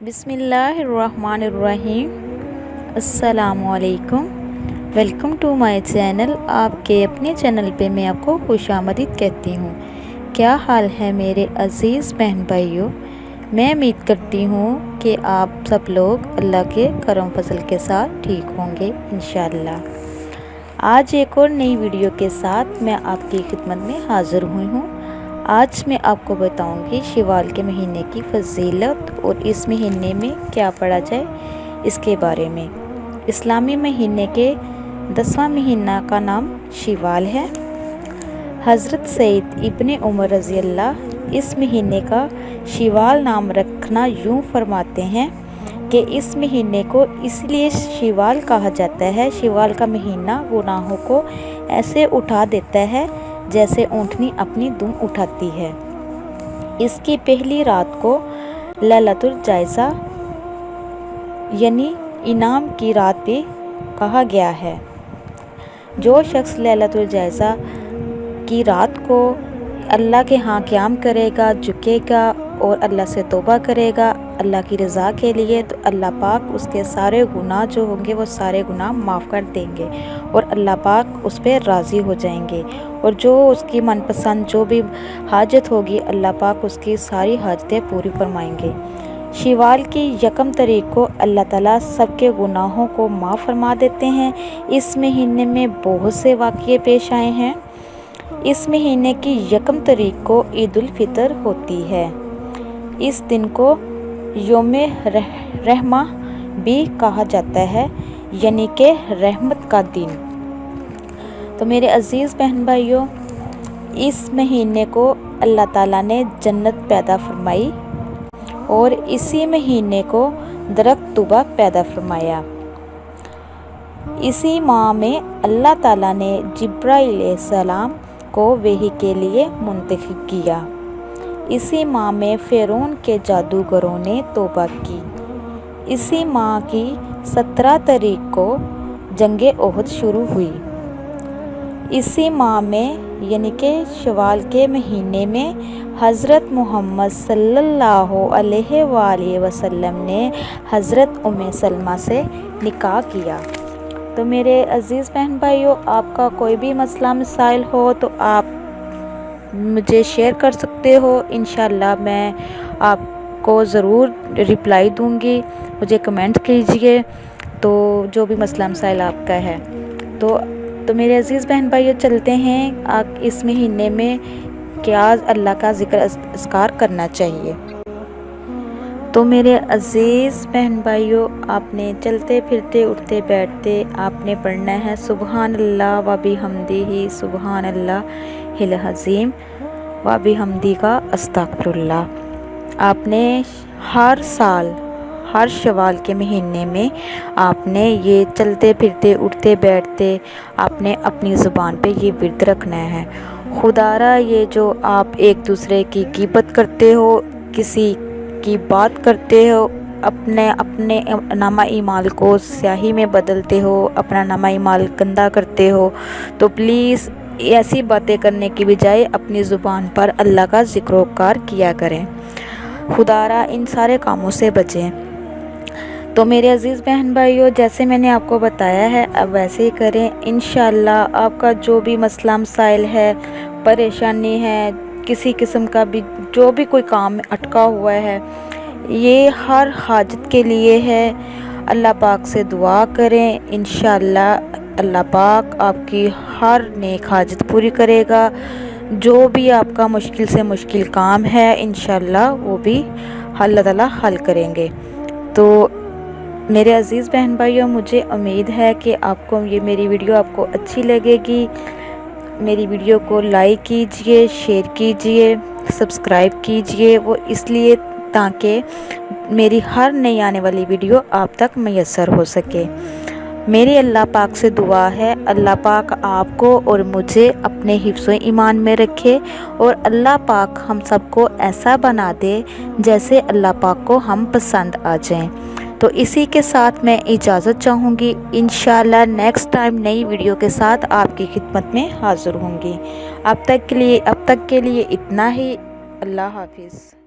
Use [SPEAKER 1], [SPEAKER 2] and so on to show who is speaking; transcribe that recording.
[SPEAKER 1] بسم اللہ الرحمن الرحیم۔ السلام علیکم، ویلکم ٹو مائی چینل۔ آپ کے اپنے چینل پہ میں آپ کو خوش آمدید کہتی ہوں۔ کیا حال ہے میرے عزیز بہن بھائیوں؟ میں امید کرتی ہوں کہ آپ سب لوگ اللہ کے کرم فضل کے ساتھ ٹھیک ہوں گے انشاءاللہ۔ آج ایک اور نئی ویڈیو کے ساتھ میں آپ کی خدمت میں حاضر ہوئی ہوں۔ آج میں آپ کو بتاؤں گی شوال کے مہینے کی فضیلت اور اس مہینے میں کیا پڑھا جائے اس کے بارے میں۔ اسلامی مہینے کے 10واں مہینہ کا نام شوال ہے۔ حضرت سعید ابن عمر رضی اللہ اس مہینے کا شوال نام رکھنا یوں فرماتے ہیں کہ اس مہینے کو اس لیے شوال کہا جاتا ہے، شوال کا مہینہ گناہوں کو ایسے اٹھا دیتا ہے جیسے اونٹنی اپنی دم اٹھاتی ہے۔ اس کی پہلی رات کو لیلۃ الجائزہ یعنی انعام کی رات بھی کہا گیا ہے۔ جو شخص لیلۃ الجائزہ کی رات کو اللہ کے ہاں قیام کرے گا، جھکے گا اور اللہ سے توبہ کرے گا اللہ کی رضا کے لیے، تو اللہ پاک اس کے سارے گناہ جو ہوں گے وہ سارے گناہ معاف کر دیں گے اور اللہ پاک اس پہ راضی ہو جائیں گے، اور جو اس کی من پسند جو بھی حاجت ہوگی اللہ پاک اس کی ساری حاجتیں پوری فرمائیں گے۔ شوال کی یکم تاریخ کو اللہ تعالیٰ سب کے گناہوں کو معاف فرما دیتے ہیں۔ اس مہینے میں بہت سے واقعے پیش آئے ہیں۔ اس مہینے کی یکم تاریخ کو عید الفطر ہوتی ہے۔ اس دن کو یوم رحمہ بھی کہا جاتا ہے، یعنی کہ رحمت کا دن۔ تو میرے عزیز بہن بھائیوں، اس مہینے کو اللہ تعالیٰ نے جنت پیدا فرمائی اور اسی مہینے کو درخت طوبہ پیدا فرمایا۔ اسی ماہ میں اللہ تعالیٰ نے جبرائیل علیہ السلام کو وحی کے لیے منتخب کیا۔ اسی ماہ میں فرعون کے جادوگروں نے توبہ کی۔ اسی ماہ کی 17 تاریخ کو جنگ احد شروع ہوئی۔ اسی ماہ میں یعنی کہ شوال کے مہینے میں حضرت محمد صلی اللہ علیہ وآلہ وسلم نے حضرت ام سلمہ سے نکاح کیا۔ تو میرے عزیز بہن بھائیوں، آپ کا کوئی بھی مسئلہ مسائل ہو تو آپ مجھے شیئر کر سکتے ہو، انشاءاللہ میں آپ کو ضرور رپلائی دوں گی۔ مجھے کمنٹ کیجئے تو جو بھی مسئلہ مسائل آپ کا ہے۔ تو میرے عزیز بہن بھائیوں، چلتے ہیں اس مہینے میں کیا اللہ کا ذکر اذکار کرنا چاہیے۔ تو میرے عزیز بہن بھائیوں، آپ نے چلتے پھرتے اٹھتے بیٹھتے آپ نے پڑھنا ہے سبحان اللہ و بحمدہ سبحان اللہ العظیم و بحمدہ کا استغفر اللہ۔ آپ نے ہر سال ہر شوال کے مہینے میں آپ نے یہ چلتے پھرتے اٹھتے بیٹھتے آپ نے اپنی زبان پہ یہ ورد رکھنا ہے۔ خدارا یہ جو آپ ایک دوسرے کی غیبت کرتے ہو، کسی کی بات کرتے ہو، اپنے نامہ اعمال کو سیاہی میں بدلتے ہو، اپنا نامہ اعمال گندا کرتے ہو، تو پلیز ایسی باتیں کرنے کی بجائے اپنی زبان پر اللہ کا ذکر و اذکار کیا کریں۔ خدارا ان سارے کاموں سے بچیں۔ تو میرے عزیز بہن بھائیوں، جیسے میں نے آپ کو بتایا ہے اب ویسے ہی کریں انشاءاللہ۔ آپ کا جو بھی مسئلہ مسائل ہے، پریشانی ہے، کسی قسم کا بھی جو بھی کوئی کام اٹکا ہوا ہے، یہ ہر حاجت کے لیے ہے۔ اللہ پاک سے دعا کریں، انشاءاللہ اللہ پاک آپ کی ہر نیک حاجت پوری کرے گا۔ جو بھی آپ کا مشکل سے مشکل کام ہے انشاءاللہ وہ بھی اللہ تعالیٰ حل کریں گے۔ تو میرے عزیز بہن بھائیوں، مجھے امید ہے کہ آپ کو یہ میری ویڈیو آپ کو اچھی لگے گی۔ میری ویڈیو کو لائک کیجئے، شیئر کیجئے، سبسکرائب کیجئے، وہ اس لیے تاکہ میری ہر نئی آنے والی ویڈیو آپ تک میسر ہو سکے۔ میری اللہ پاک سے دعا ہے اللہ پاک آپ کو اور مجھے اپنے حفظ و ایمان میں رکھے، اور اللہ پاک ہم سب کو ایسا بنا دے جیسے اللہ پاک کو ہم پسند آ جائیں۔ تو اسی کے ساتھ میں اجازت چاہوں گی، انشاءاللہ نیکسٹ ٹائم نئی ویڈیو کے ساتھ آپ کی خدمت میں حاضر ہوں گی۔ اب تک کے لیے اتنا ہی۔ اللہ حافظ۔